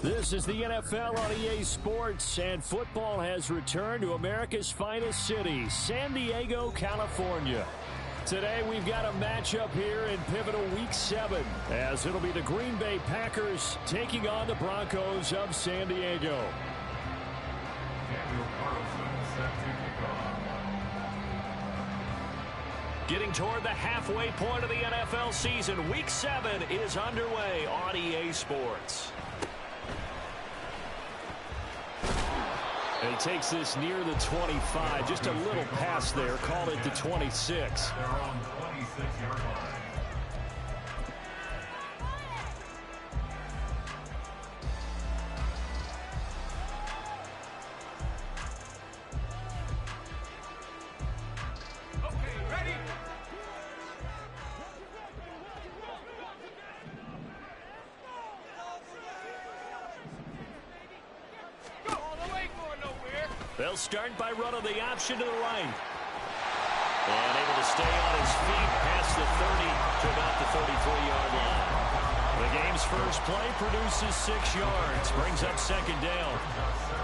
This is the NFL on EA Sports, and football has returned to America's finest city, San Diego, California. Today we've got a matchup here in pivotal Week 7, as it'll be the Green Bay Packers taking on the Broncos of San Diego. Getting toward the halfway point of the NFL season, Week 7 is underway on EA Sports. And he takes this near the 25, just a little pass there, call it the 26. They're on 26-yard line. They'll start by running the option to the right. And able to stay on his feet past the 30 to about the 33-yard line. The game's first play produces 6 yards, brings up second down.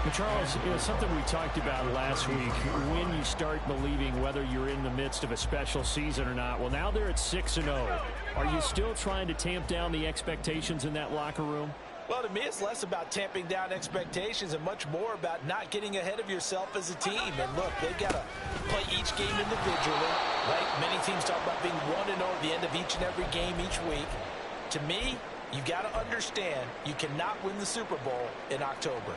But Charles, something we talked about last week, when you start believing whether you're in the midst of a special season or not. Well, now they're at 6-0. Are you still trying to tamp down the expectations in that locker room? Well, to me, it's less about tamping down expectations and much more about not getting ahead of yourself as a team. And look, they've got to play each game individually, right? Many teams talk about being 1-0 at the end of each and every game each week. To me, you got to understand you cannot win the Super Bowl in October.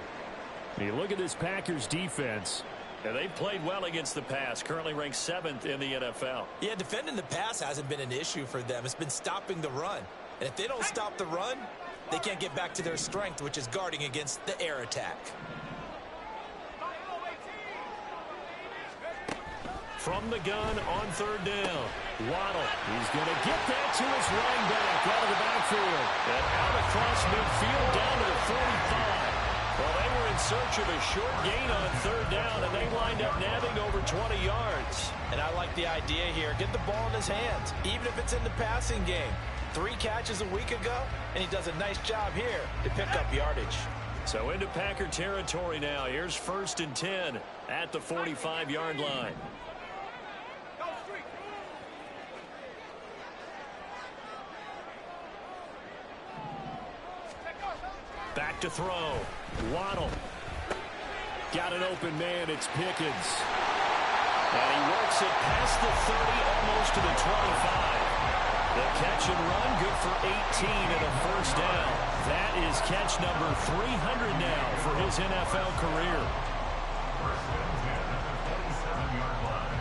You look at this Packers defense. And they've played well against the pass, currently ranked 7th in the NFL. Yeah, defending the pass hasn't been an issue for them. It's been stopping the run. And if they don't stop the run, they can't get back to their strength, which is guarding against the air attack. From the gun on third down, Waddle. He's going to get that to his running back out of the backfield. And out across midfield down to the 45. Well, they were in search of a short gain on third down, and they lined up nabbing over 20 yards. And I like the idea here. Get the ball in his hands, even if it's in the passing game. 3 catches a week ago, and he does a nice job here to pick up yardage. So into Packer territory now. Here's 1st and 10 at the 45-yard line. Back to throw. Waddle. Got an open man. It's Pickens. And he works it past the 30, almost to the 25. The catch and run, good for 18 and a first down. That is catch number 300 now for his NFL career. First and 10 at the 27-yard line.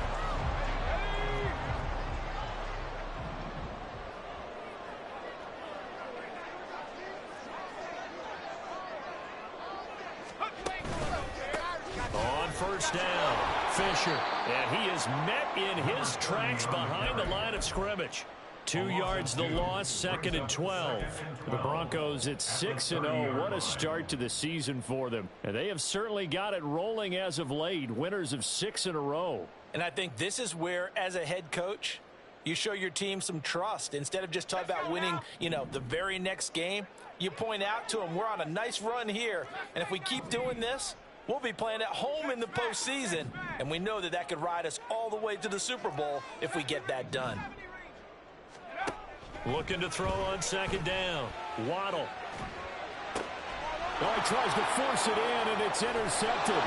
On first down, Fisher. And he is met in his tracks behind the line of scrimmage. 2 yards the loss, 2nd and 12. The Broncos at 6-0. What a start to the season for them. And they have certainly got it rolling as of late. Winners of 6 in a row. And I think this is where, as a head coach, you show your team some trust. Instead of just talking about winning, the very next game, you point out to them, we're on a nice run here. And if we keep doing this, we'll be playing at home in the postseason. And we know that that could ride us all the way to the Super Bowl if we get that done. Looking to throw on 2nd down. Waddle. Oh, he tries to force it in, and it's intercepted.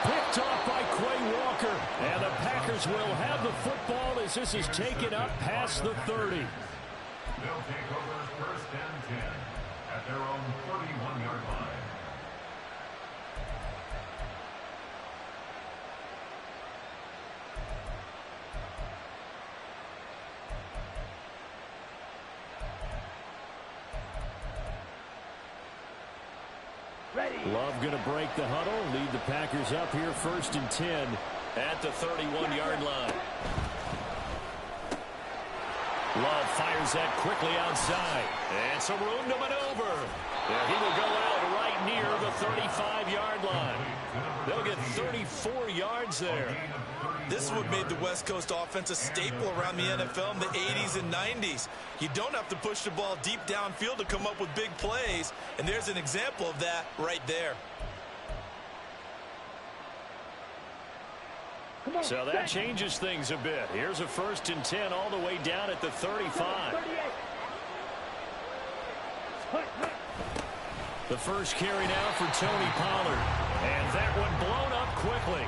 Picked off by Quay Walker. And the Packers will have the football as this is taken up past the 30. They'll take over 1st and 10 at their own 31-yard line. Love going to break the huddle, lead the Packers up here 1st and 10 at the 31-yard line. Love fires that quickly outside. And some room to maneuver. And he will go out right right near the 35-yard line. They'll get 34 yards there. This is what made the West Coast offense a staple around the NFL in the 80s and 90s. You don't have to push the ball deep downfield to come up with big plays, and there's an example of that right there. So that changes things a bit. Here's a 1st and 10 all the way down at the 35. The first carry now for Tony Pollard. And that one blown up quickly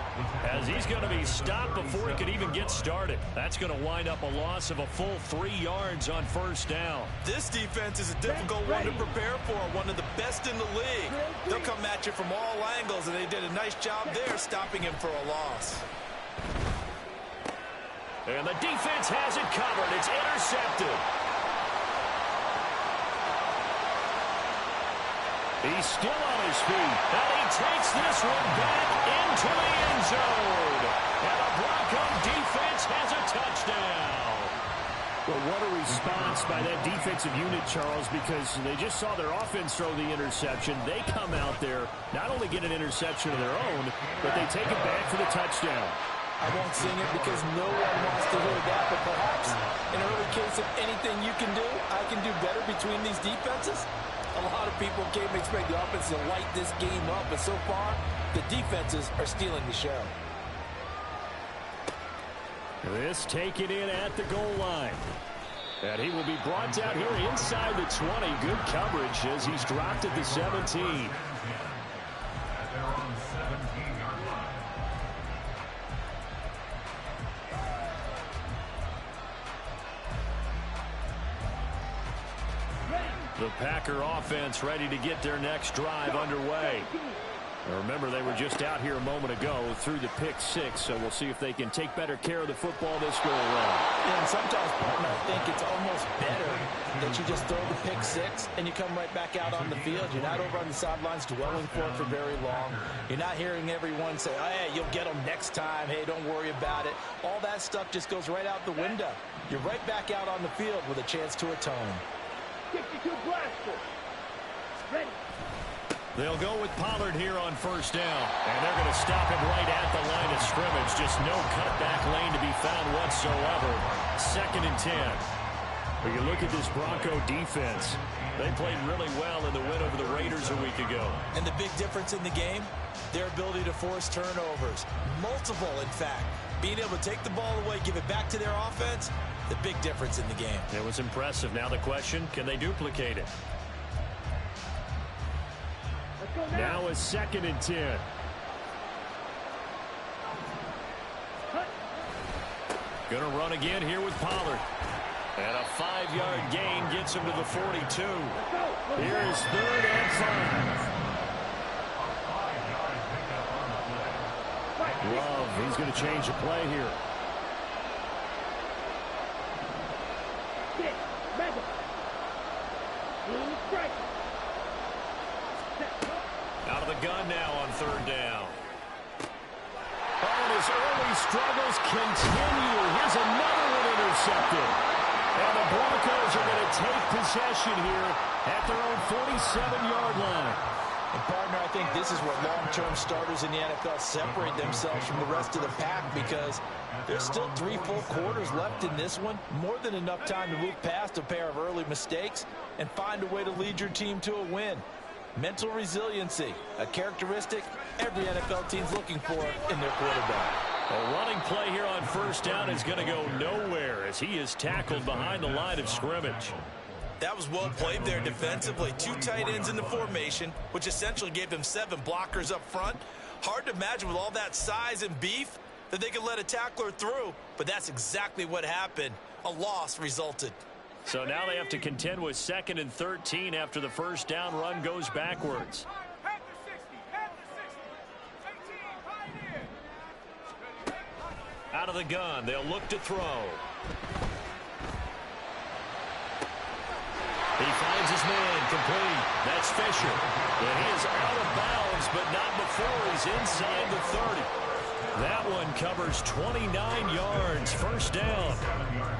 as he's going to be stopped before he could even get started. That's going to wind up a loss of a full 3 yards on 1st down. This defense is a difficult one to prepare for, one of the best in the league. They'll come at you from all angles, and they did a nice job there stopping him for a loss. And the defense has it covered. It's intercepted. He's still on his feet, and he takes this one back into the end zone. And the Bronco defense has a touchdown. Well, what a response by that defensive unit, Charles, because they just saw their offense throw the interception. They come out there, not only get an interception of their own, but they take it back for the touchdown. I won't sing it because no one wants to hear that, but perhaps in early case of anything you can do, I can do better between these defenses. A lot of people came to expect the offense to light this game up, but so far, the defenses are stealing the show. This taken in at the goal line. And he will be brought down here inside the 20. Good coverage as he's dropped at the 17. The Packer offense ready to get their next drive underway. Now remember, they were just out here a moment ago through the pick 6, so we'll see if they can take better care of the football this go around. Yeah, and sometimes, partner, I think it's almost better that you just throw the pick 6 and you come right back out on the field. You're not over on the sidelines dwelling for it for very long. You're not hearing everyone say, oh, hey, you'll get them next time. Hey, don't worry about it. All that stuff just goes right out the window. You're right back out on the field with a chance to atone. Ready. They'll go with Pollard here on 1st down. And they're going to stop him right at the line of scrimmage. Just no cutback lane to be found whatsoever. 2nd and 10. When you look at this Bronco defense, they played really well in the win over the Raiders a week ago. And the big difference in the game, their ability to force turnovers. Multiple, in fact. Being able to take the ball away, give it back to their offense, the big difference in the game. It was impressive. Now the question, can they duplicate it? Now a 2nd and 10. Going to run again here with Pollard. And a 5-yard gain gets him to the 42. Here's 3rd and 5. Love, he's going to change the play here. Out of the gun now on 3rd down. And his early struggles continue. Here's another one intercepted. And the Broncos are going to take possession here at their own 47-yard line. And, partner, I think this is where long-term starters in the NFL separate themselves from the rest of the pack because there's still 3 full quarters left in this one. More than enough time to move past a pair of early mistakes and find a way to lead your team to a win. Mental resiliency, a characteristic every NFL team's looking for in their quarterback. A running play here on 1st down is going to go nowhere as he is tackled behind the line of scrimmage. That was well played there defensively. 2 tight ends in the formation, which essentially gave them 7 blockers up front. Hard to imagine with all that size and beef that they could let a tackler through, but that's exactly what happened. A loss resulted. So now they have to contend with 2nd and 13 after the 1st down run goes backwards. Out of the gun, they'll look to throw. He finds his man complete. That's Fisher. And he is out of bounds, but not before he's inside the 30. That one covers 29 yards, 1st down.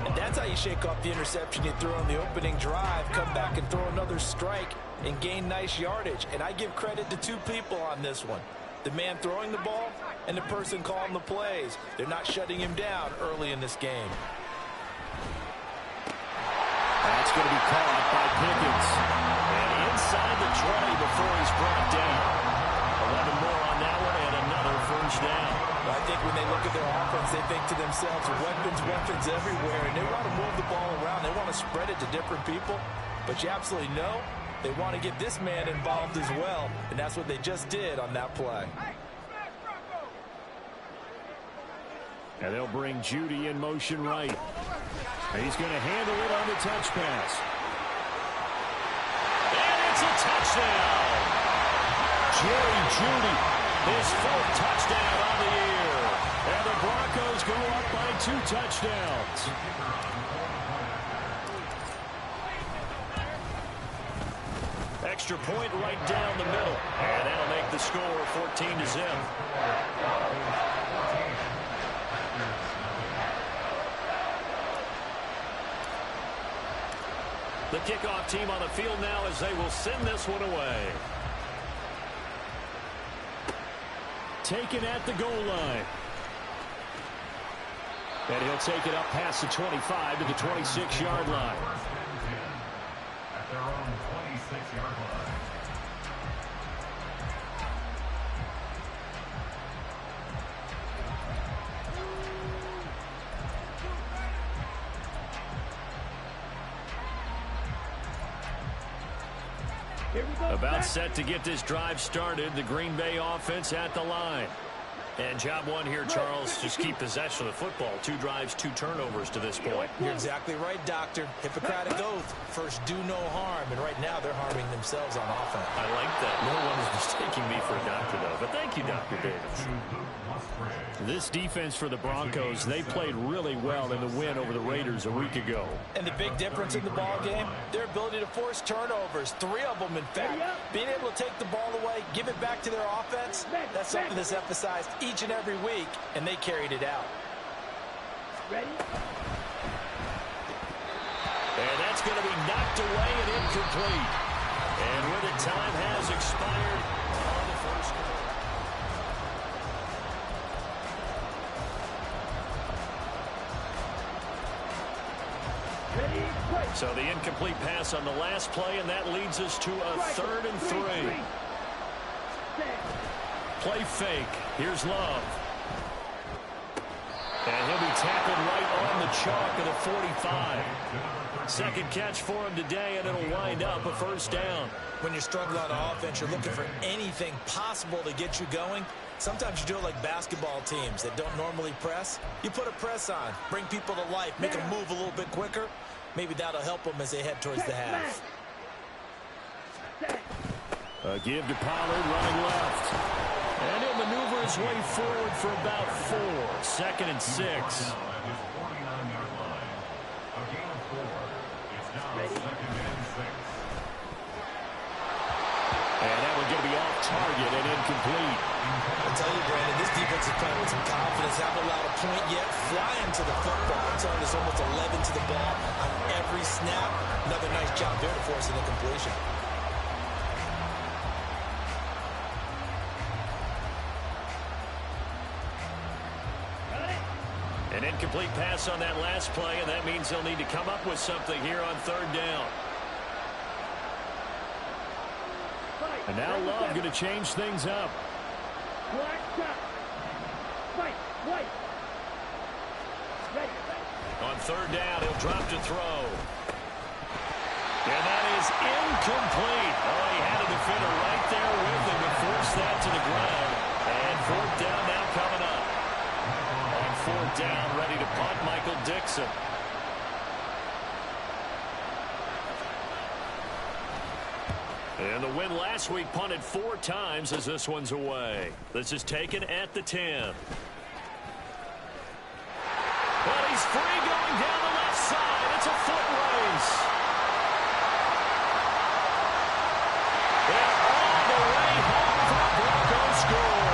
And that's how you shake off the interception you threw on the opening drive, come back and throw another strike, and gain nice yardage. And I give credit to two people on this one. The man throwing the ball and the person calling the plays. They're not shutting him down early in this game. That's going to be caught by Pickens. And inside the 20 before he's brought down. 11 more on that one and another first down. Well, I think when they look at their offense, they think to themselves, weapons everywhere, and they want to move the ball around. They want to spread it to different people. But you absolutely know they want to get this man involved as well, and that's what they just did on that play. And they'll bring Judy in motion right. And he's going to handle it on the touch pass. And it's a touchdown. Jerry Judy, his fourth touchdown on the year. And the Broncos go up by 2 touchdowns. Extra point right down the middle. And that'll make the score 14-0. The kickoff team on the field now as they will send this one away. Taken at the goal line. And he'll take it up past the 25 to the 26-yard line. At their own 26-yard line. About set to get this drive started. The Green Bay offense at the line. And job one here, Charles, just keep possession of the football. 2 drives, 2 turnovers to this point. You're exactly right, Doctor. Hippocratic oath. First, do no harm. And right now, they're harming themselves on offense. I like that. No one is mistaking me for a doctor, though. But thank you, Dr. Davis. This defense for the Broncos, they played really well in the win over the Raiders a week ago. And the big difference in the ball game, their ability to force turnovers, 3 of them, in fact. Being able to take the ball away, give it back to their offense, that's something that's emphasized each and every week, and they carried it out. And that's going to be knocked away and incomplete. And where the time has expired on the first quarter. So the incomplete pass on the last play, and that leads us to a 3rd and 3. Play fake. Here's Love. And he'll be tackled right on the chalk of the 45. Second catch for him today, and it'll wind up a first down. When you're struggling on offense, you're looking for anything possible to get you going. Sometimes you do it like basketball teams that don't normally press. You put a press on, bring people to life, make them move a little bit quicker. Maybe that'll help them as they head towards the half. A give to Pollard running left. And he'll maneuver his way forward for about 4. 2nd and 6. At his 49-yard line. A gain of 4. It's now 2nd and 6. And that one going to be off target and incomplete. I'll tell you, Brandon, this defense is playing with some confidence. Haven't allowed a point yet. Flying to the football. I'm telling you, there's almost 11 to the ball on every snap. Another nice job there to force an incompletion. An incomplete pass on that last play, and that means they'll need to come up with something here on 3rd down. And now Love going to change things up. On 3rd down, he'll drop to throw. And that is incomplete. Oh, he had a defender right there with him and forced that to the ground. And 4th down now coming up. On 4th down, ready to punt, Michael Dixon. And the win last week punted 4 times as this one's away. This is taken at the 10. Well, he's free going down the left side. It's a foot race. And all the way home for a Broncos score.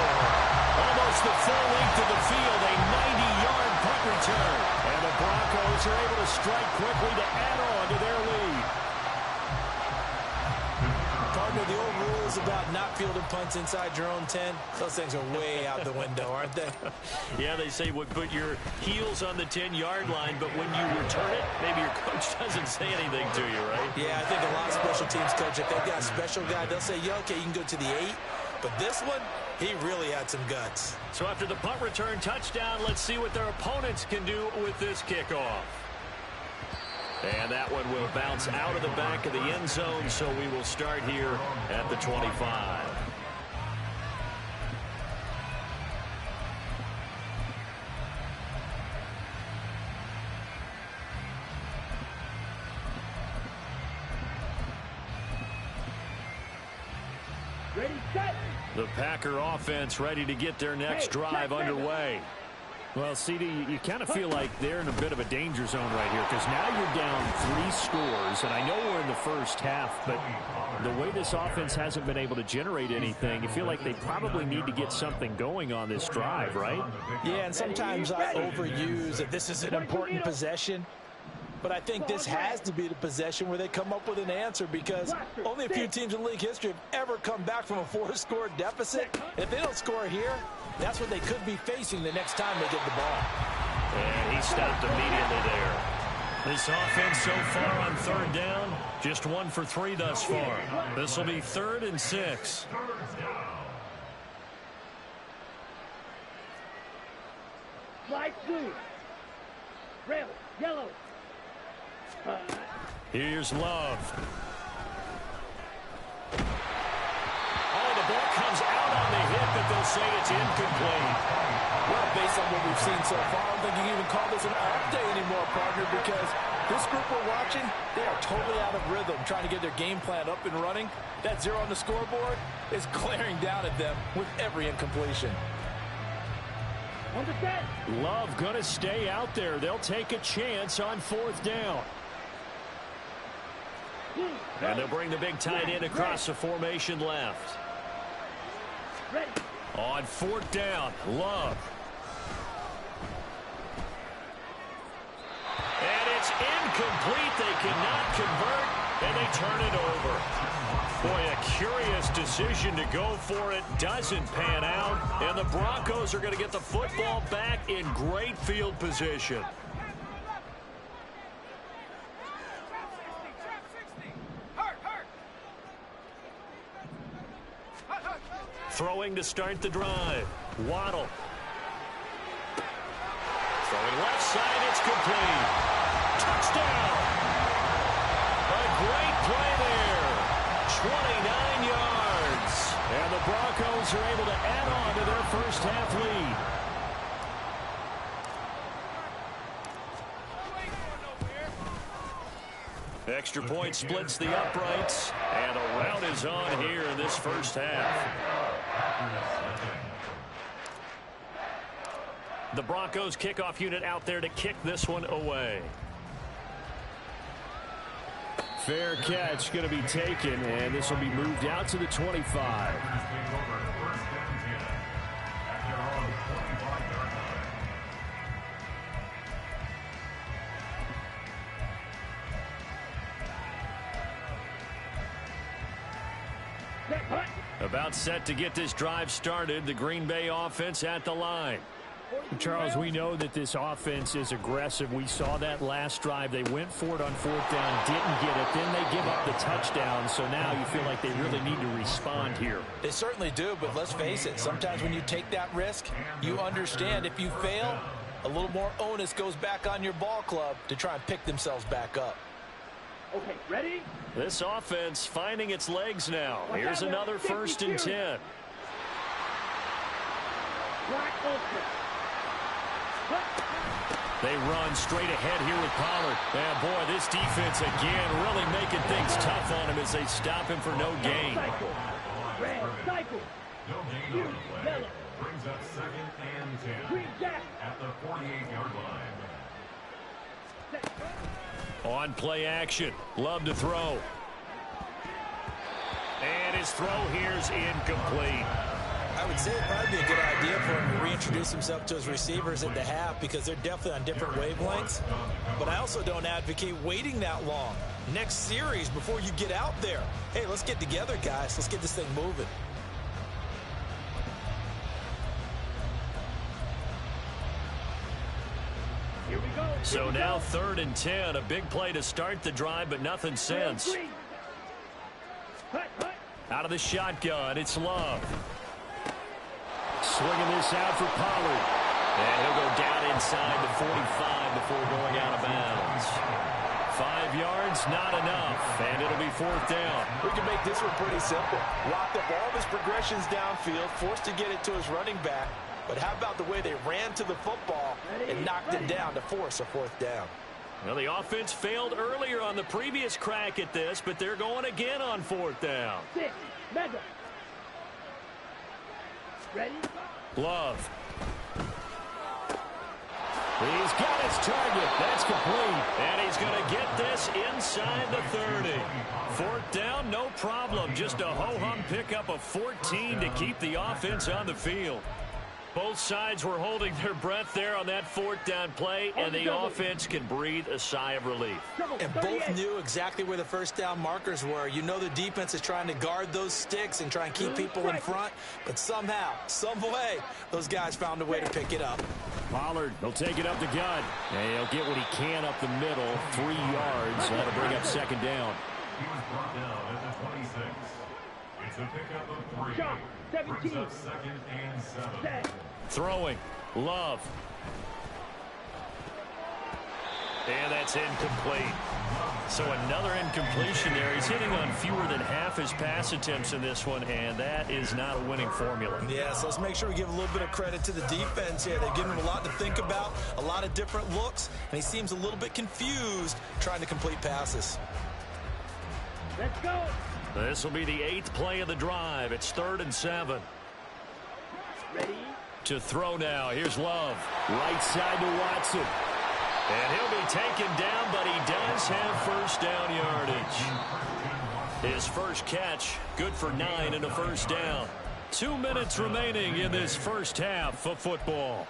Almost the full length of the field, a 90-yard punt return. And the Broncos are able to strike quickly to add on to their lead. Partner, the old rules about not fielding punts inside your own 10, those things are way out the window, aren't they? Yeah, they say put your heels on the 10-yard line, but when you return it, maybe your coach doesn't say anything to you, right? Yeah, I think a lot of special teams coach, if they've got a special guy, they'll say, yeah, okay, you can go to the 8. But this one, he really had some guts. So after the punt return touchdown, let's see what their opponents can do with this kickoff. And that one will bounce out of the back of the end zone, so we will start here at the 25. Ready, set. The Packer offense ready to get their next drive underway. Well, CD, you kind of feel like they're in a bit of a danger zone right here because now you're down 3 scores, and I know we're in the first half, but the way this offense hasn't been able to generate anything, you feel like they probably need to get something going on this drive, right? Yeah, and sometimes I overuse that this is an important possession. But I think this has to be the possession where they come up with an answer because only a few teams in league history have ever come back from a 4-score deficit. If they don't score here, that's what they could be facing the next time they get the ball. And he stopped immediately there. This offense so far on 3rd down, just 1 for 3 thus far. This will be 3rd and 6. Light blue. Red, yellow. Here's Love. Oh, the ball comes out on the hit, but they'll say it's incomplete. Well, based on what we've seen so far, I don't think you can even call this an off day anymore, partner, because this group we're watching, they are totally out of rhythm, trying to get their game plan up and running. That 0 on the scoreboard is glaring down at them with every incompletion. Love going to stay out there. They'll take a chance on 4th down. And they'll bring the big tight end across the formation left. On 4th down, Love. And it's incomplete. They cannot convert, and they turn it over. Boy, a curious decision to go for it. Doesn't pan out, and the Broncos are going to get the football back in great field position. Throwing to start the drive. Waddle. Throwing left side, it's complete. Touchdown! A great play there. 29 yards. And the Broncos are able to add on to their first half lead. Extra point splits the uprights, and a rout is on here in this first half. The Broncos kickoff unit out there to kick this one away. Fair catch going to be taken, and this will be moved out to the 25. About set to get this drive started. The Green Bay offense at the line. Charles, we know that this offense is aggressive. We saw that last drive. They went for it on 4th down, didn't get it. Then they give up the touchdown. So now you feel like they really need to respond here. They certainly do, but let's face it. Sometimes when you take that risk, you understand if you fail, a little more onus goes back on your ball club to try and pick themselves back up. Okay, ready? This offense finding its legs now. Here's another 1st and 10. Black ultra. They run straight ahead here with Pollard. And boy, this defense again really making things tough on him as they stop him for no gain. Cycle. Red, cycle. No gain on the play. Brings up 2nd and 10 Green jack. at the 48-yard line. On play action. Love to throw. And his throw here's incomplete. I I would say it'd probably be a good idea for him to reintroduce himself to his receivers at the half because they're definitely on different wavelengths. But I also don't advocate waiting that long. Next series before you get out there. Hey, let's get together, guys. Let's get this thing moving. Here we go. So now 3rd and 10. A big play to start the drive, but nothing since. Hut, hut. Out of the shotgun, it's Love. Swinging this out for Pollard. And he'll go down inside the 45 before going out of bounds. 5 yards, not enough, and it'll be 4th down. We can make this one pretty simple. Locked up all of his progressions downfield, forced to get it to his running back. But how about the way they ran to the football and knocked it down to force a 4th down? Well, the offense failed earlier on the previous crack at this, but they're going again on 4th down. 6, mega. Ready? Love. He's got his target. That's complete. And he's going to get this inside the 30. 4th down, no problem. Just a ho-hum pickup of 14 to keep the offense on the field. Both sides were holding their breath there on that 4th down play, and the offense can breathe a sigh of relief. And both knew exactly where the 1st down markers were. You know the defense is trying to guard those sticks and try and keep people in front, but somehow, some way, those guys found a way to pick it up. Pollard, he'll take it up the gut. And he'll get what he can up the middle. 3 yards. That'll bring up 2nd down. He was brought down at the 26. It's a pickup of 3. Shot, 17. Brings up 2nd and 7. Set. Throwing. Love. And that's incomplete. So another incompletion there. He's hitting on fewer than half his pass attempts in this one, and that is not a winning formula. Yeah, so let's make sure we give a little bit of credit to the defense here. They've given him a lot to think about, a lot of different looks, and he seems a little bit confused trying to complete passes. Let's go. This will be the 8th play of the drive. It's 3rd and 7. Ready? To throw now. Here's Love. Right side to Watson. And he'll be taken down, but he does have 1st down yardage. His first catch, good for 9 and a 1st down. 2 minutes remaining in this first half of football.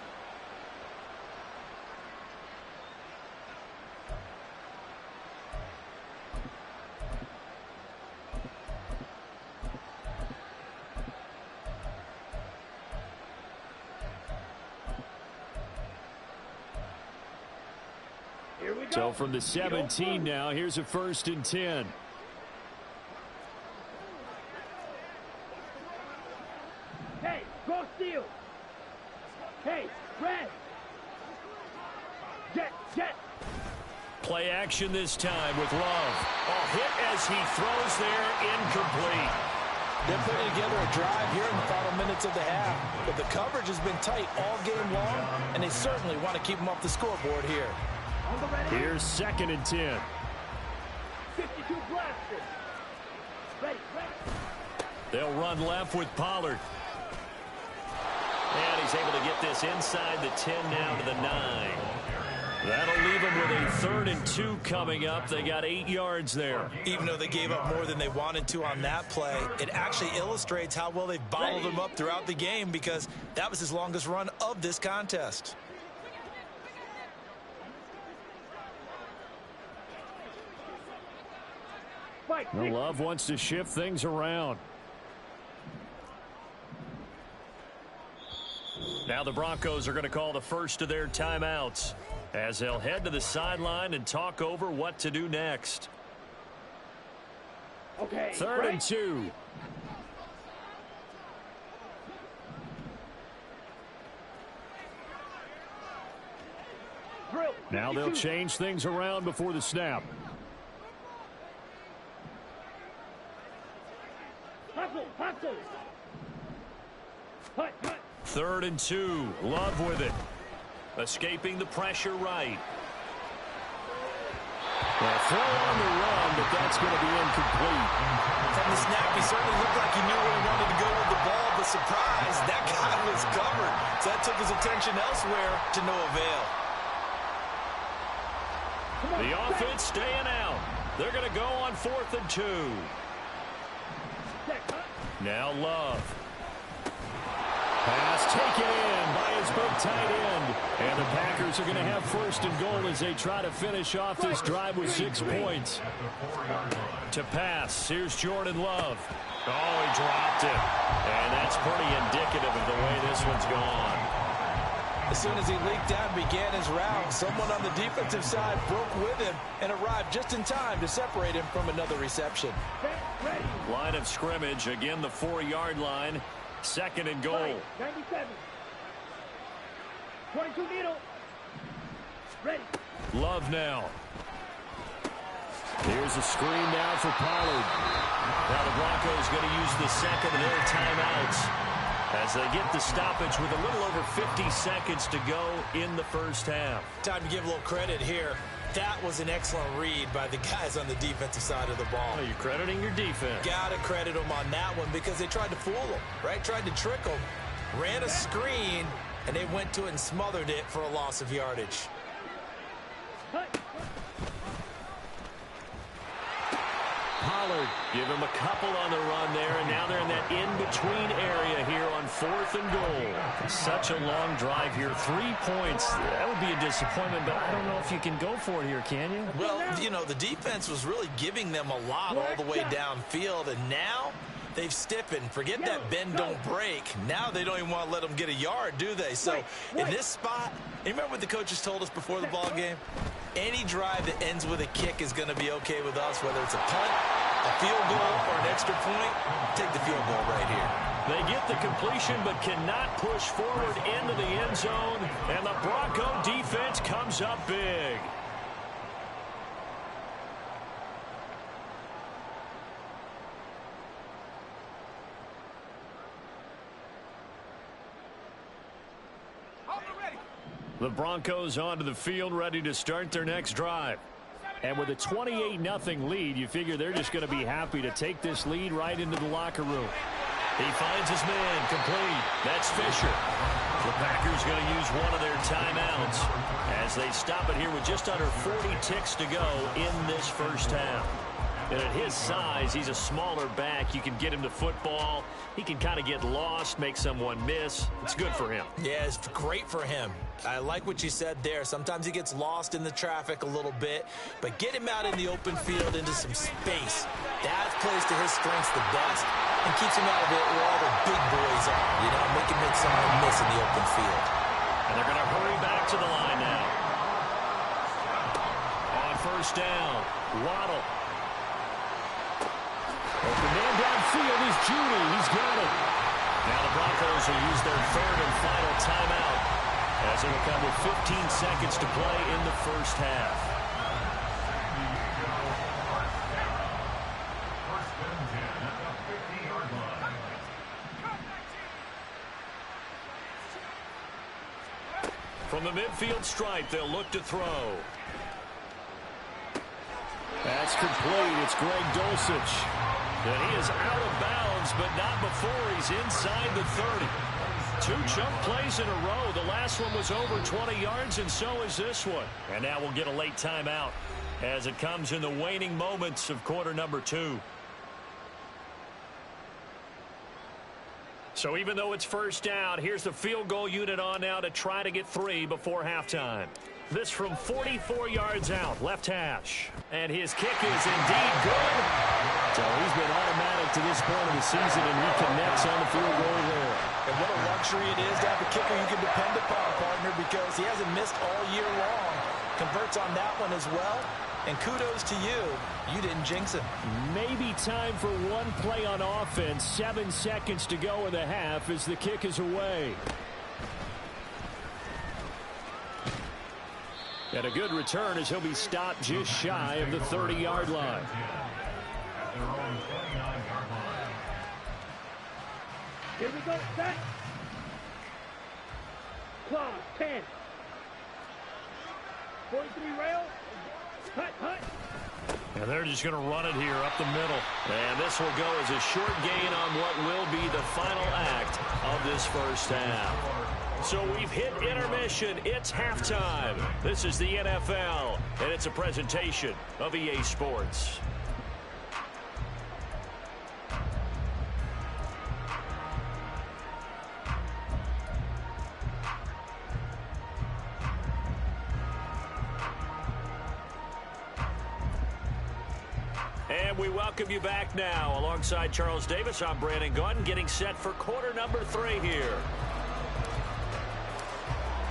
Here we go. So from the 17 now, here's a 1st and 10. Hey, go steal. Hey, red. Jet, jet. Play action this time with Love. A hit as he throws there, incomplete. They're putting together a drive here in the final minutes of the half, but the coverage has been tight all game long, and they certainly want to keep them off the scoreboard here. On the ready. Here's 2nd and 10. 52 blaster. Ready, ready. They'll run left with Pollard. And he's able to get this inside the 10 now to the 9. That'll leave them with a 3rd and 2 coming up. They got 8 yards there. Even though they gave up more than they wanted to on that play, it actually illustrates how well they've bottled them up throughout the game because that was his longest run of this contest. Fight. Well, Love wants to shift things around. Now the Broncos are going to call the first of their timeouts as they'll head to the sideline and talk over what to do next. Okay. 3rd right. and 2. Drill. Now they'll 52. change things around before the snap. Hustle, hustle. Hut, hut. 3rd and 2. Love with it. Escaping the pressure right. Well, throw on the run, but that's going to be incomplete. From the snap, he certainly looked like he knew where he wanted to go with the ball, but surprise, that guy was covered. So that took his attention elsewhere to no avail. The offense staying out. They're going to go on 4th and 2. Check, hut. Now Love. Pass taken in by his big tight end. And the Packers are going to have first and goal as they try to finish off this drive with 6 points. To pass, here's Jordan Love. Oh, he dropped it. And that's pretty indicative of the way this one's gone. As soon as he leaked out and began his route, someone on the defensive side broke with him and arrived just in time to separate him from another reception. Line of scrimmage, again the 4-yard line. Second and goal. 97. 22 needle. Ready. Love now. Here's a screen now for Pollard. Now the Broncos going to use the second of their timeouts as they get the stoppage with a little over 50 seconds to go in the first half. Time to give a little credit here. That was an excellent read by the guys on the defensive side of the ball. Oh, you're crediting your defense. Got to credit them on that one because they tried to fool them, right? Tried to trick them, ran a screen, and they went to it and smothered it for a loss of yardage. Pollard, give him a couple on the run there, and now they're in that in-between area here on 4th and goal. Such a long drive here. 3 points. That would be a disappointment, but I don't know if you can go for it here, can you? Well, you know, the defense was really giving them a lot all the way downfield, and now they've stiffened. Forget that bend, don't break. Now they don't even want to let them get a yard, do they? So in this spot, you remember what the coaches told us before the ball game? Any drive that ends with a kick is going to be okay with us, whether it's a punt, a field goal, or an extra point. Take the field goal right here. They get the completion but cannot push forward into the end zone, and the Bronco defense comes up big. The Broncos onto the field, ready to start their next drive. And with a 28-0 lead, you figure they're just going to be happy to take this lead right into the locker room. He finds his man, complete. That's Fisher. The Packers going to use one of their timeouts as they stop it here with just under 40 ticks to go in this first half. And at his size, he's a smaller back. You can get him to football. He can kind of get lost, make someone miss. It's good for him. Yeah, it's great for him. I like what you said there. Sometimes he gets lost in the traffic a little bit, but get him out in the open field into some space. That plays to his strengths the best and keeps him out of it where all the big boys are. You know, make him make someone miss in the open field. And they're going to hurry back to the line now. On first down, Waddle. Open man downfield is Judy. He's got it. Now the Broncos will use their third and final timeout as it'll come with 15 seconds to play in the first half. First and 10 at the 50-yard line. From the midfield stripe, they'll look to throw. That's complete. It's Greg Dulcich. And he is out of bounds, but not before he's inside the 30. 2 chunk plays in a row. The last one was over 20 yards, and so is this one. And now we'll get a late timeout as it comes in the waning moments of quarter number 2. So even though it's first down, here's the field goal unit on now to try to get 3 before halftime. This from 44 yards out, left hash. And his kick is indeed good. So he's been automatic to this point of the season, and he connects on the field goal there. And what a luxury it is to have a kicker you can depend upon, partner, because he hasn't missed all year long. Converts on that one as well. And kudos to you. You didn't jinx him. Maybe time for one play on offense. 7 seconds to go in the half as the kick is away. And a good return as he'll be stopped just shy of the 30-yard line. At their own 29-yard line. Here we go. Set. Claw. 10. 43 rail. Hut, hut. And they're just going to run it here up the middle. And this will go as a short gain on what will be the final act of this first half. So we've hit intermission. It's halftime. This is the NFL, and it's a presentation of EA Sports. And we welcome you back now. Alongside Charles Davis, I'm Brandon Gunn, getting set for quarter number 3 here.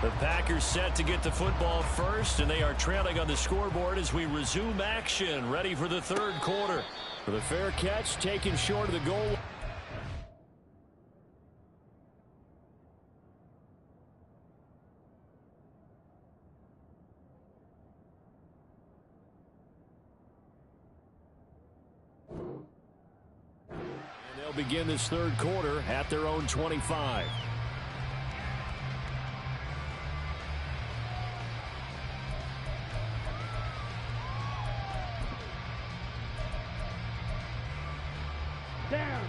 The Packers set to get the football first, and they are trailing on the scoreboard as we resume action, ready for the third quarter. For the fair catch, taken short of the goal. Begin this third quarter at their own 25. Down.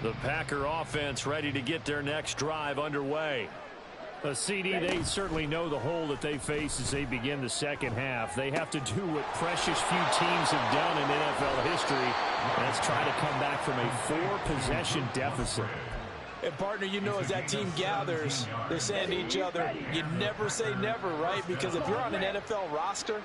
The Packer offense ready to get their next drive underway. A CD, they certainly know the hole that they face as they begin the second half. They have to do what precious few teams have done in NFL history. That's try to come back from a 4-possession deficit. And, partner, you know, as that team gathers, they're saying to each other, you never say never, right? Because if you're on an NFL roster,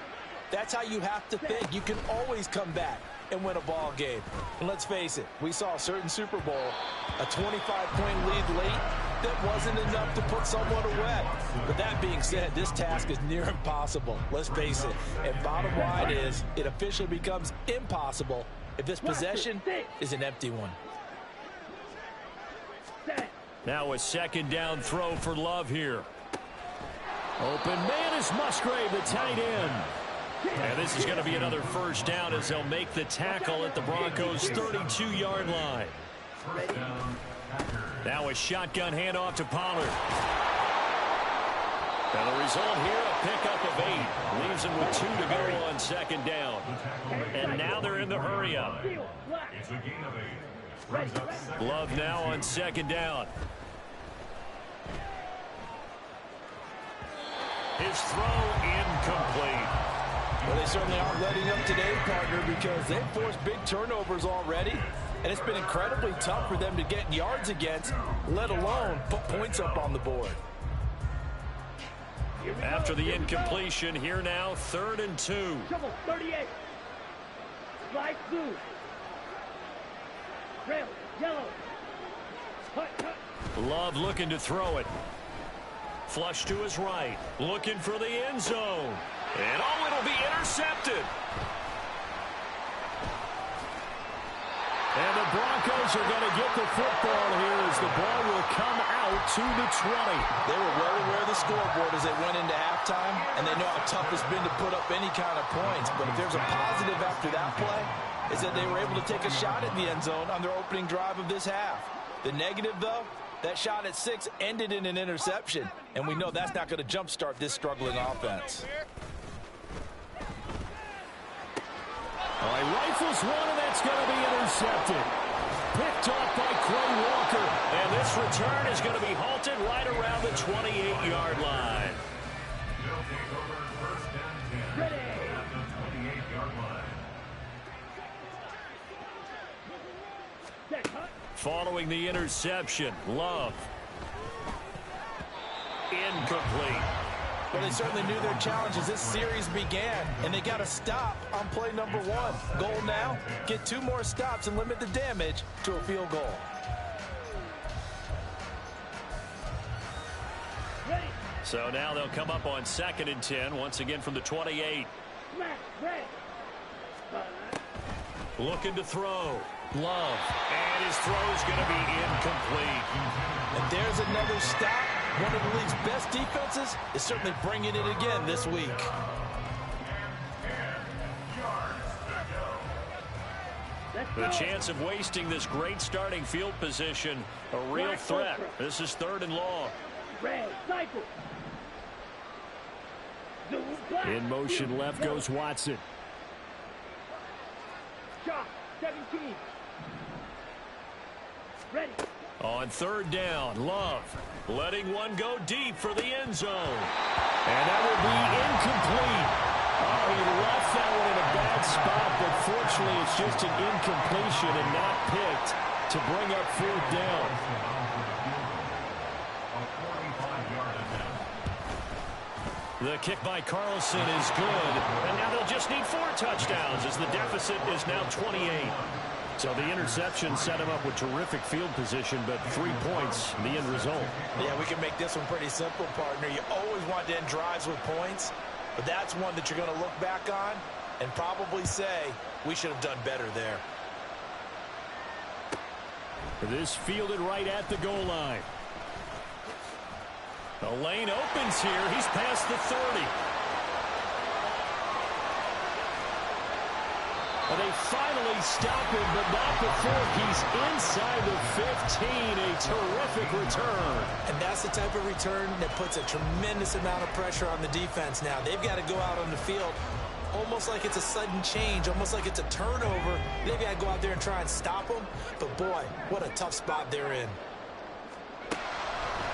that's how you have to think. You can always come back and win a ball game. And let's face it, we saw a certain Super Bowl, a 25-point lead late that wasn't enough to put someone away. But that being said, this task is near impossible. Let's face it. And bottom line is, it officially becomes impossible if this possession is an empty one. Now a second down throw for Love here. Open man is Musgrave, the tight end. And this is going to be another first down as they'll make the tackle at the Broncos' 32-yard line. Now a shotgun handoff to Pollard. And the result here, a pickup of 8. Leaves them with 2 to go on second down. And now they're in the hurry-up. It's a gain of 8. Love now on second down. His throw incomplete. Well, they certainly aren't letting up today, partner, because they've forced big turnovers already, and it's been incredibly tough for them to get yards against, let alone put points up on the board. After the incompletion, here now, 3rd and 2. Trouble 38. Slide through. Trail. Yellow. Cut. Love looking to throw it. Flush to his right. Looking for the end zone. And oh, it'll be intercepted. And the Broncos are going to get the football here as the ball will come out to the 20. They were well aware of the scoreboard as they went into halftime, and they know how tough it's been to put up any kind of points. But if there's a positive after that play, is that they were able to take a shot at the end zone on their opening drive of this half. The negative, though, that shot at 6 ended in an interception, and we know that's not going to jumpstart this struggling offense. All right, rifles one, and that's going to be intercepted. Picked off by Quay Walker. And this return is going to be halted right around the 28-yard line. They'll take over 1st and 10 at the 28-yard line. Following the interception, Love. Incomplete. Well, they certainly knew their challenge as this series began, and they got to stop on play number 1. Goal now, get 2 more stops and limit the damage to a field goal. So now they'll come up on 2nd and 10, once again from the 28. Looking to throw. Love. And his throw is going to be incomplete. And there's another stop. One of the league's best defenses is certainly bringing it again this week. The chance of wasting this great starting field position, a real threat. This is 3rd and long. In motion left goes Watson. Shot 17. Ready. On 3rd down, Love letting one go deep for the end zone. And that will be incomplete. Oh, he left that one in a bad spot, but fortunately it's just an incompletion and not picked to bring up 4th down. The kick by Carlson is good, and now they'll just need 4 touchdowns as the deficit is now 28. So the interception set him up with terrific field position, but 3 points, the end result. Yeah, we can make this one pretty simple, partner. You always want to end drives with points, but that's one that you're going to look back on and probably say, we should have done better there. This fielded right at the goal line. The lane opens here. He's past the 30. And they finally stop him, but not before he's inside the 15. A terrific return. And that's the type of return that puts a tremendous amount of pressure on the defense now. They've got to go out on the field almost like it's a sudden change, almost like it's a turnover. They've got to go out there and try and stop them. But, boy, what a tough spot they're in.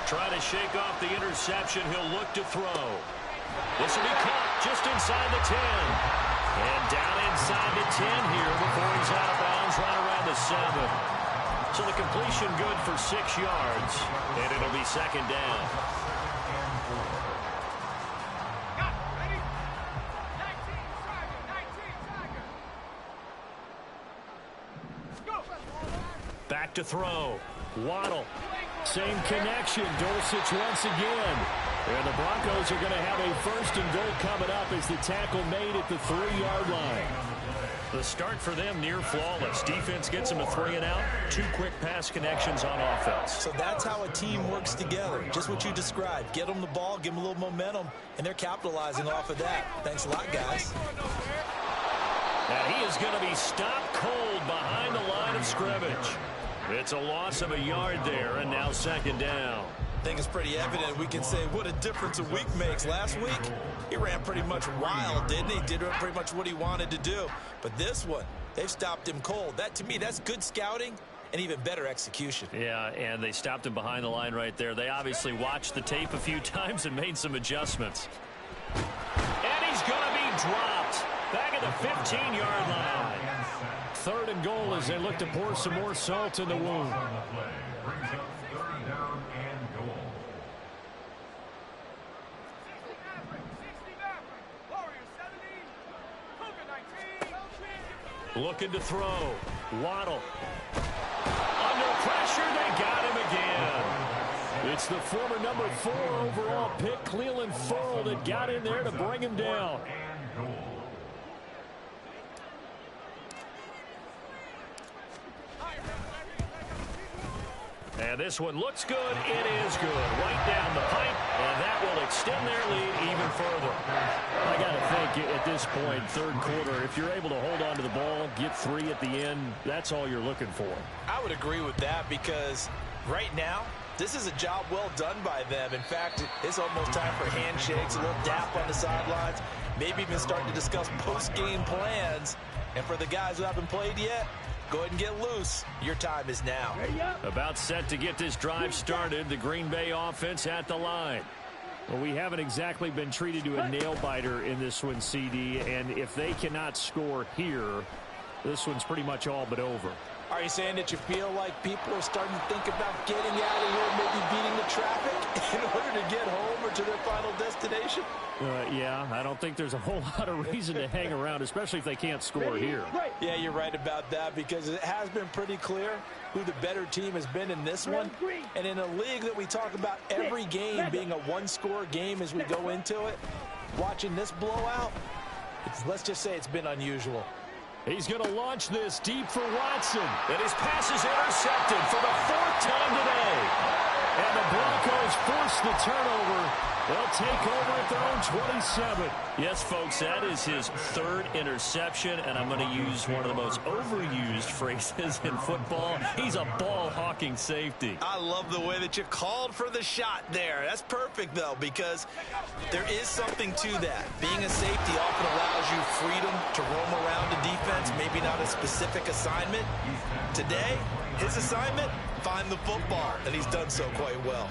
Try to shake off the interception. He'll look to throw. This will be caught just inside the 10. And down inside the 10 here before he's out of bounds right around the 7. So the completion good for 6 yards, and it'll be second down. Back to throw. Waddle. Same connection. Dulcich once again. And the Broncos are going to have a 1st and goal coming up as the tackle made at the 3-yard line. The start for them near flawless. Defense gets them a 3 and out. 2 quick pass connections on offense. So that's how a team works together. Just what you described. Get them the ball, give them a little momentum, and they're capitalizing off of that. Thanks a lot, guys. And he is going to be stopped cold behind the line of scrimmage. It's a loss of a yard there, and now second down. I think it's pretty evident. We can say what a difference a week makes. Last week, he ran pretty much wild, didn't he? Did pretty much what he wanted to do. But this one, they've stopped him cold. That, to me, that's good scouting and even better execution. Yeah, and they stopped him behind the line right there. They obviously watched the tape a few times and made some adjustments. And he's going to be dropped back at the 15-yard line. 3rd and goal as they look to pour some more salt in the wound. Looking to throw. Waddle. Under pressure, they got him again. It's the former number 4 overall pick, Cleveland Ferrell, that got in there to bring him down. And this one looks good. It is good. Right down the pipe, and that will extend their lead even further. I got to think at this point, 3rd quarter, if you're able to hold on to the ball, get 3 at the end, that's all you're looking for. I would agree with that because right now, this is a job well done by them. In fact, it's almost time for handshakes, a little dap on the sidelines, maybe even starting to discuss post-game plans. And for the guys who haven't played yet, go ahead and get loose. Your time is now. About set to get this drive started. The Green Bay offense at the line. Well, we haven't exactly been treated to a nail-biter in this one, CD. And if they cannot score here, this one's pretty much all but over. Are you saying that you feel like people are starting to think about getting out of here, maybe beating the traffic in order to get home or to their final destination? Yeah, I don't think there's a whole lot of reason to hang around, especially if they can't score here. Yeah, you're right about that because it has been pretty clear who the better team has been in this one. And in a league that we talk about every game being a one-score game as we go into it, watching this blowout, let's just say it's been unusual. He's going to launch this deep for Watson. And his pass is intercepted for the 4th time today. And the Broncos force the turnover. They'll take over at their own 27. Yes, folks, that is his 3rd interception, and I'm going to use one of the most overused phrases in football. He's a ball-hawking safety. I love the way that you called for the shot there. That's perfect, though, because there is something to that. Being a safety often allows you freedom to roam around the defense, maybe not a specific assignment. Today, his assignment, find the football, and he's done so quite well.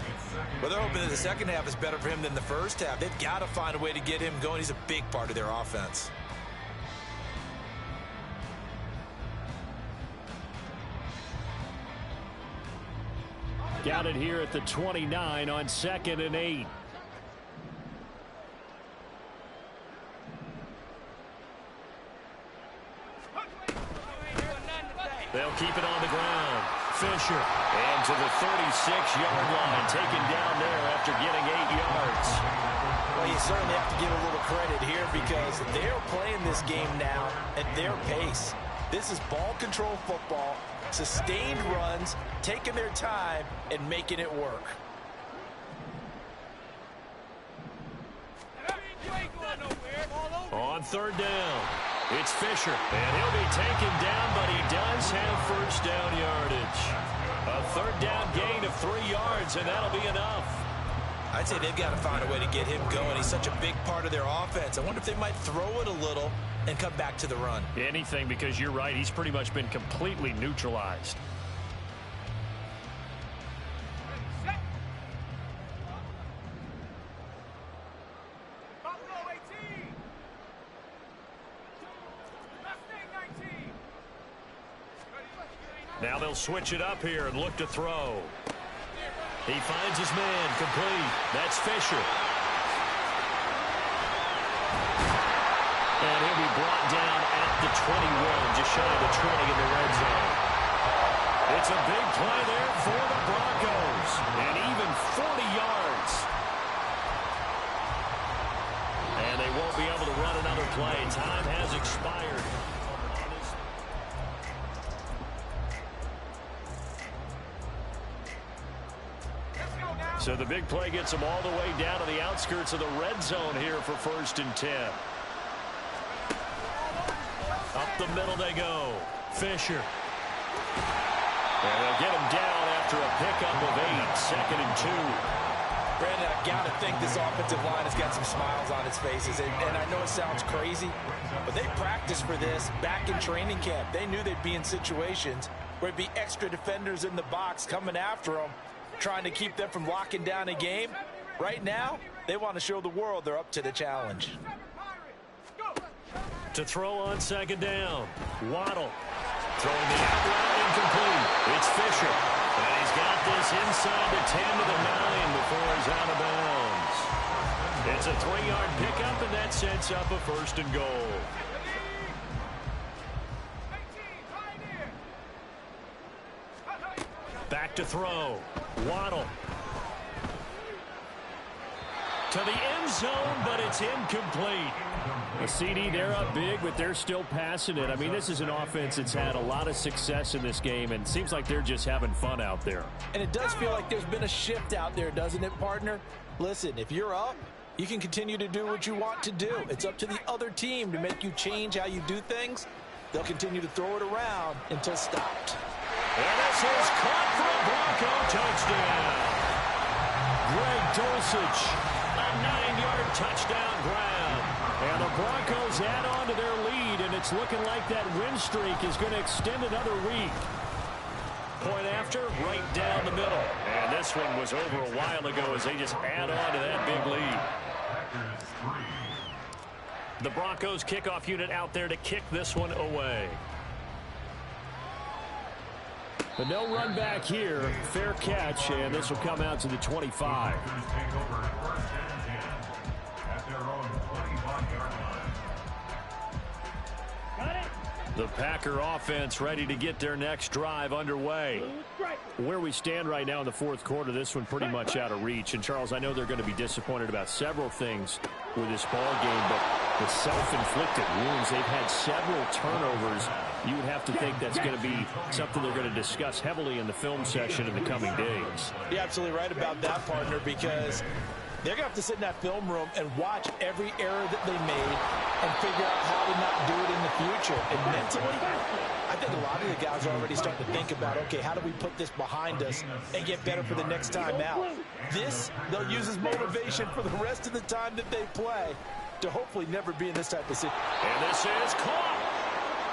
But they're hoping that the second half is better for him than the first half. They've got to find a way to get him going. He's a big part of their offense. Got it here at the 29 on 2nd and 8. They'll keep it on the ground. Fisher. And to the 36-yard line, taken down there after getting 8 yards. Well, you certainly have to give a little credit here because they're playing this game now at their pace. This is ball control football, sustained runs, taking their time, and making it work. On third down, it's Fisher. And he'll be taken down, but he does have first down yardage. A third down gain of 3 yards, and that'll be enough. I'd say they've got to find a way to get him going. He's such a big part of their offense. I wonder if they might throw it a little and come back to the run. Anything, because you're right. He's pretty much been completely neutralized. Now they'll switch it up here and look to throw. He finds his man complete. That's Fisher. And he'll be brought down at the 21, just shy of the 20 in the red zone. It's a big play there for the Broncos. And even 40 yards. And they won't be able to run another play. Time has expired. So the big play gets them all the way down to the outskirts of the red zone here for 1st and 10. Up the middle they go. Fisher. And they'll get him down after a pickup of 8. 2nd and 2. Brandon, I've got to think this offensive line has got some smiles on its faces. And I know it sounds crazy, but they practiced for this back in training camp. They knew they'd be in situations where it'd be extra defenders in the box coming after them, trying to keep them from locking down a game. Right now, they want to show the world they're up to the challenge. To throw on 2nd down. Waddle. Throwing the out route incomplete. It's Fisher. And he's got this inside the 10 to the 9 before he's out of bounds. It's a 3-yard pickup, and that sets up a 1st and goal. Back to throw. Waddle. To the end zone, but it's incomplete. The CD, they're up big, but they're still passing it. I mean, this is an offense that's had a lot of success in this game, and it seems like they're just having fun out there. And it does feel like there's been a shift out there, doesn't it, partner? Listen, if you're up, you can continue to do what you want to do. It's up to the other team to make you change how you do things. They'll continue to throw it around until stopped. And this is caught for a Bronco touchdown. Greg Dulcich, a 9-yard touchdown grab. And the Broncos add on to their lead, and it's looking like that win streak is going to extend another week. Point after, right down the middle. And this one was over a while ago as they just add on to that big lead. The Broncos kickoff unit out there to kick this one away. But no run back here. Fair catch, and this will come out to the 25. The Packer offense ready to get their next drive underway. Where we stand right now in the 4th quarter, this one pretty much out of reach. And, Charles, I know they're going to be disappointed about several things with this ball game, but the self-inflicted wounds, they've had several turnovers. You would have to think that's going to be something they're going to discuss heavily in the film session in the coming days. You're absolutely right about that, partner, because they're going to have to sit in that film room and watch every error that they made and figure out how to not do it in the future. And mentally, I think a lot of the guys are already starting to think about, okay, how do we put this behind us and get better for the next time out? This, they'll use as motivation for the rest of the time that they play to hopefully never be in this type of situation. And this is caught.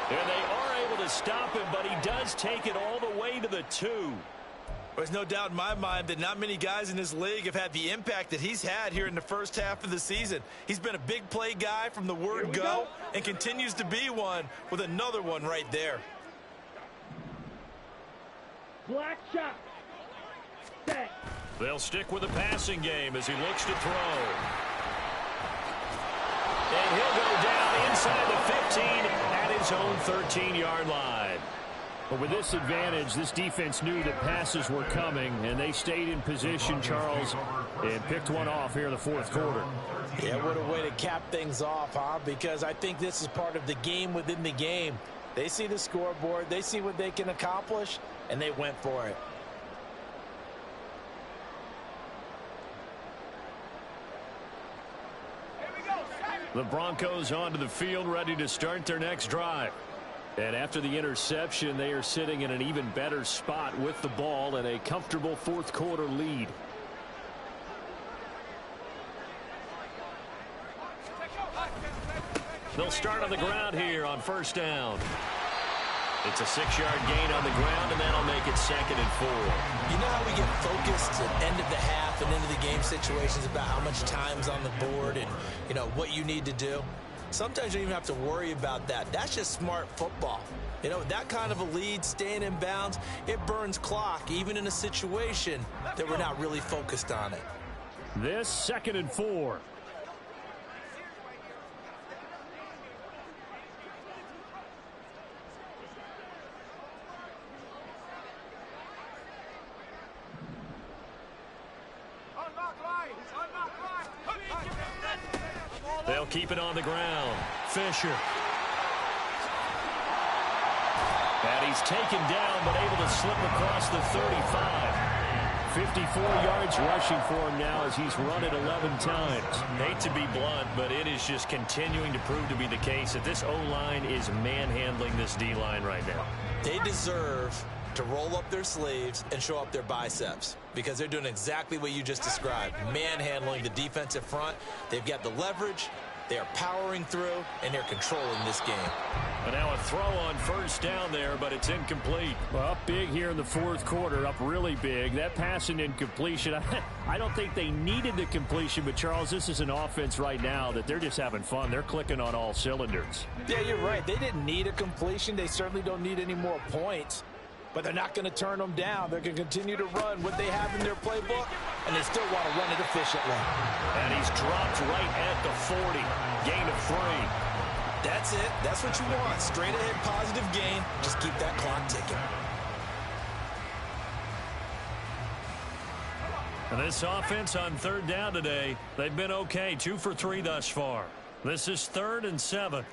And they are able to stop him, but he does take it all the way to the 2. There's no doubt in my mind that not many guys in this league have had the impact that he's had here in the first half of the season. He's been a big play guy from the word go and continues to be one with another one right there. Black shot. Set. They'll stick with the passing game as he looks to throw. And he'll go down inside the 15 at his own 13-yard line. But with this advantage, this defense knew that passes were coming, and they stayed in position, Charles, and picked one off here in the fourth quarter. Yeah, what a way to cap things off, huh? Because I think this is part of the game within the game. They see the scoreboard, they see what they can accomplish, and they went for it. The Broncos onto the field, ready to start their next drive. And after the interception, they are sitting in an even better spot with the ball and a comfortable fourth quarter lead. They'll start on the ground here on first down. It's a 6-yard gain on the ground, and that'll make it 2nd and 4. You know how we get focused at end of the half and into the game situations about how much time's on the board and, you know, what you need to do? Sometimes you don't even have to worry about that. That's just smart football. You know, that kind of a lead, staying in bounds, it burns clock, even in a situation that we're not really focused on it. This 2nd and 4. They'll keep it on the ground. Fisher. And he's taken down, but able to slip across the 35. 54 yards rushing for him now as he's run it 11 times. Hate to be blunt, but it is just continuing to prove to be the case that this O-line is manhandling this D-line right now. They deserve to roll up their sleeves and show up their biceps because they're doing exactly what you just described, manhandling the defensive front. They've got the leverage, they are powering through, and they're controlling this game. And now a throw on first down there, but it's incomplete. Well, up big here in the fourth quarter, up really big. That pass and incompletion, I don't think they needed the completion, but Charles, this is an offense right now that they're just having fun. They're clicking on all cylinders. Yeah, you're right. They didn't need a completion. They certainly don't need any more points. But they're not going to turn them down. They're going to continue to run what they have in their playbook, and they still want to run it efficiently. And he's dropped right at the 40. Gain of 3. That's it. That's what you want. Straight ahead positive gain. Just keep that clock ticking. And this offense on third down today, they've been okay. 2 for 3 thus far. This is 3rd and 7.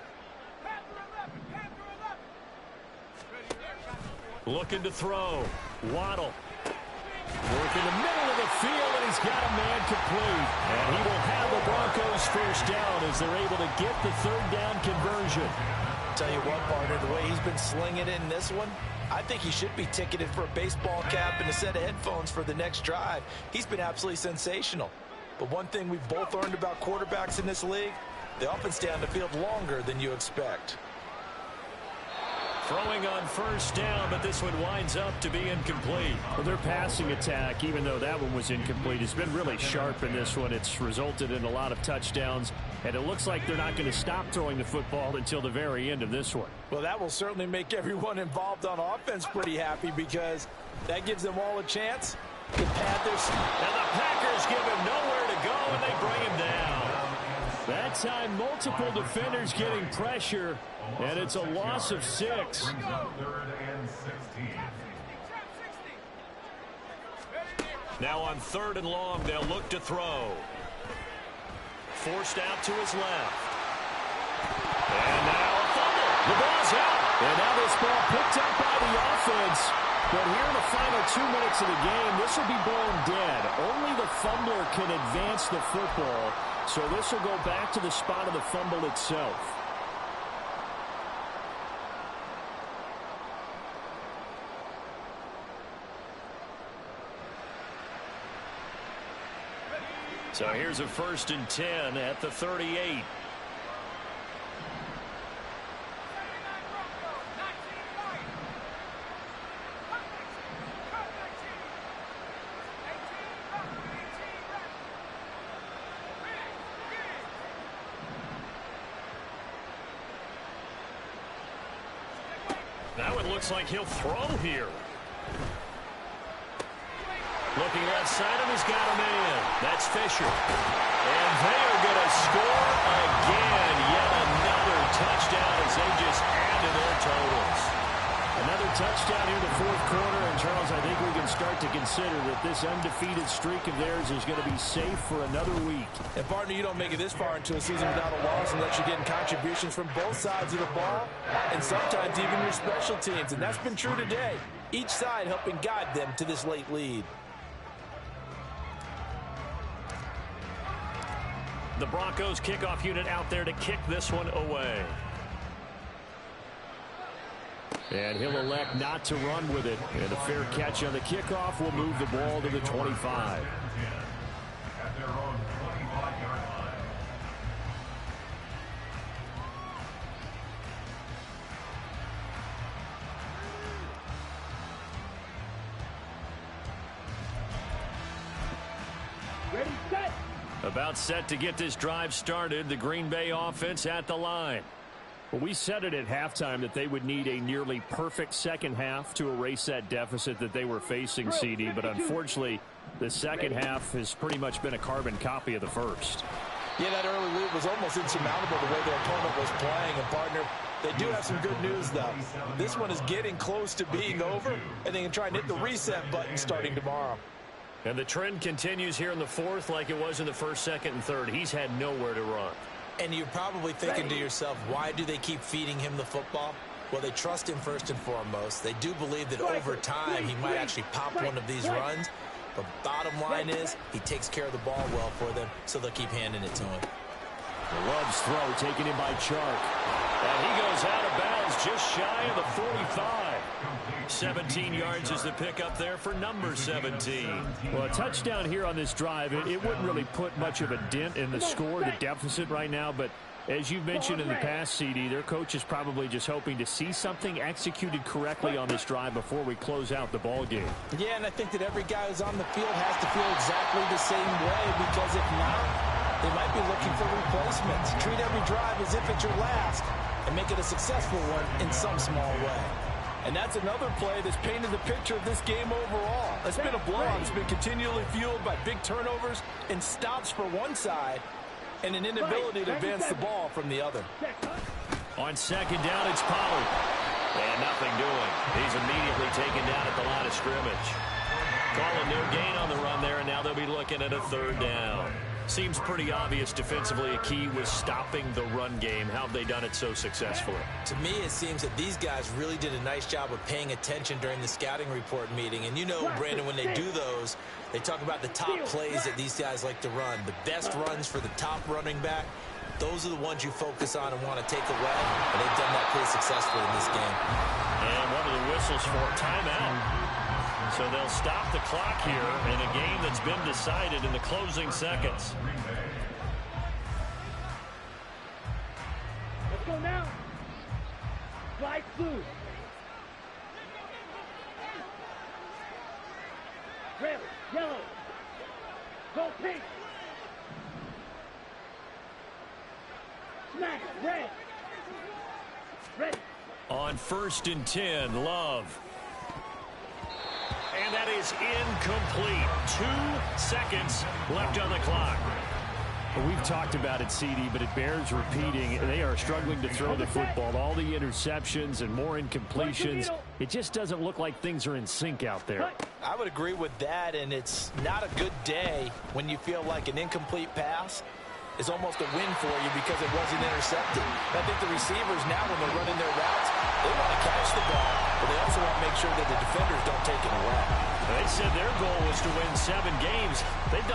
Looking to throw. Waddle. Work in the middle of the field, and he's got a man complete. And he will have the Broncos first down as they're able to get the third down conversion. Tell you what, partner, the way he's been slinging it in this one, I think he should be ticketed for a baseball cap and a set of headphones for the next drive. He's been absolutely sensational. But one thing we've both learned about quarterbacks in this league, they often stay on the field longer than you expect. Throwing on first down, but this one winds up to be incomplete. Well, their passing attack, even though that one was incomplete, has been really sharp in this one. It's resulted in a lot of touchdowns, and it looks like they're not going to stop throwing the football until the very end of this one. Well, that will certainly make everyone involved on offense pretty happy because that gives them all a chance to pad their... And the Packers give him nowhere to go, and they bring him down. That time, multiple defenders getting pressure, and it's a loss of 6. 3rd and 16. Now on 3rd and long, they'll look to throw. Forced out to his left. And now a fumble. The ball's out. And now this ball picked up by the offense. But here in the final 2 minutes of the game, this will be blown dead. Only the fumbler can advance the football. So this will go back to the spot of the fumble itself. So here's a 1st and 10 at the 38. Now it looks like he'll throw here. Looking left side, and he's got a man. That's Fisher. And they are going to score again. Yet another touchdown as they just add to their totals. Another touchdown here in the fourth quarter. And, Charles, I think we can start to consider that this undefeated streak of theirs is going to be safe for another week. And, partner, you don't make it this far into a season without a loss unless you're getting contributions from both sides of the ball and sometimes even your special teams. And that's been true today. Each side helping guide them to this late lead. The Broncos kickoff unit out there to kick this one away. And he'll elect not to run with it. And a fair catch on the kickoff will move the ball to the 25. At their own 25-yard line. Ready, set. About set to get this drive started. The Green Bay offense at the line. Well, we said it at halftime that they would need a nearly perfect second half to erase that deficit that they were facing, CD. But unfortunately, the second half has pretty much been a carbon copy of the first. Yeah, that early lead was almost insurmountable the way their opponent was playing. And, partner, they do have some good news, though. This one is getting close to being over, and they can try and hit the reset button starting tomorrow. And the trend continues here in the fourth like it was in the first, second, and third. He's had nowhere to run. And you're probably thinking to yourself, why do they keep feeding him the football? Well, they trust him first and foremost. They do believe that over time he might actually pop one of these runs. But bottom line is he takes care of the ball well for them, so they'll keep handing it to him. Love's throw taken in by Chark. And he goes out of bounds just shy of the 45. 17 yards is the pickup there for number 17. Well, a touchdown here on this drive, it wouldn't really put much of a dent in the score, the deficit right now. But as you've mentioned in the past, CD, their coach is probably just hoping to see something executed correctly on this drive before we close out the ball game. Yeah, and I think that every guy who's on the field has to feel exactly the same way, because if not, they might be looking for replacements. Treat every drive as if it's your last and make it a successful one in some small way. And that's another play that's painted the picture of this game overall. It's been a blowout. It's been continually fueled by big turnovers and stops for one side and an inability to advance the ball from the other. On second down, it's Pollard. And nothing doing. He's immediately taken down at the line of scrimmage. Calling no gain on the run there, and now they'll be looking at a third down. Seems pretty obvious defensively a key was stopping the run game. How have they done it so successfully? To me, it seems that these guys really did a nice job of paying attention during the scouting report meeting. And you know, Brandon, when they do those, they talk about the top plays that these guys like to run. The best runs for the top running back, those are the ones you focus on and want to take away. And they've done that pretty successfully in this game. And one of the whistles for a timeout. So they'll stop the clock here in a game that's been decided in the closing seconds. Let's go now. Fly blue. Red, yellow. Go pink. Smack, red. Ready. On 1st and 10, Love. And that is incomplete. 2 seconds left on the clock. Well, we've talked about it, CD, but it bears repeating. They are struggling to throw the football. All the interceptions and more incompletions. It just doesn't look like things are in sync out there. I would agree with that, and it's not a good day when you feel like an incomplete pass is almost a win for you because it wasn't intercepted. I think the receivers now, when they're running their routes, they want to catch the ball, but they also want to make sure that the defenders don't take it away. They said their goal was to win 7 games. They've done